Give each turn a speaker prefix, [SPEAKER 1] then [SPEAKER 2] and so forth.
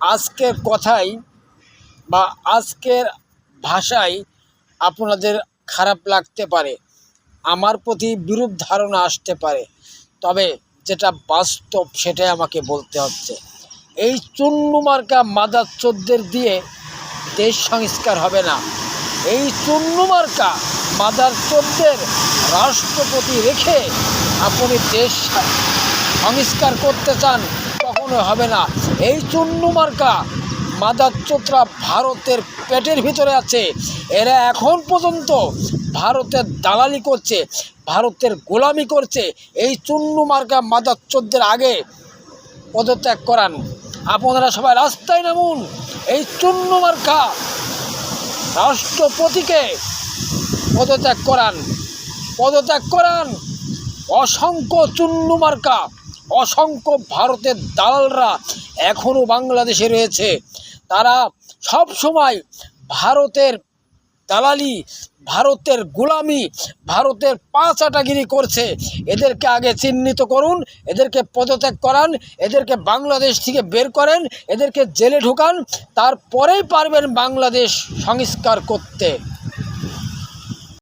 [SPEAKER 1] আজকের কথাই বা আজকের ভাষায় আপনাদের খারাপ লাগতে পারে, আমার প্রতি বিরূপ ধারণা আসতে পারে, তবে যেটা বাস্তব সেটাই আমাকে বলতে হচ্ছে। এই চুন্নু মার্কা মাদারচোদদের দিয়ে দেশ সংস্কার হবে না। এই চুন্নু মার্কা মাদারচোদদের রাষ্ট্রপতি রেখে আপনি দেশ সংস্কার করতে চান, কখনো হবে না। এই চুন্নু মার্কা মাদারচোদরা ভারতের পেটের ভিতরে আছে। এরা এখন পর্যন্ত ভারতের দালালি করছে, ভারতের গোলামি করছে। এই চুন্নু মার্কা মাদারচোদদের আগে পদত্যাগ করান, আপনারা সবাই রাস্তায় নামুন। এই চুন্নু মার্কা রাষ্ট্রপতিকে পদত্যাগ করান। অসংখ্য চুন্নু মার্কা, অসংখ্য ভারতের দালালরা এখনও বাংলাদেশে রয়েছে। তারা সব সময় ভারতের দালালি, ভারতের গোলামি, ভারতের পাঁচাটাগিরি করছে। এদেরকে আগে চিহ্নিত করুন, এদেরকে পদত্যাগ করান, এদেরকে বাংলাদেশ থেকে বের করেন, এদেরকে জেলে ঢুকান, তারপরেই পারবেন বাংলাদেশ সংস্কার করতে।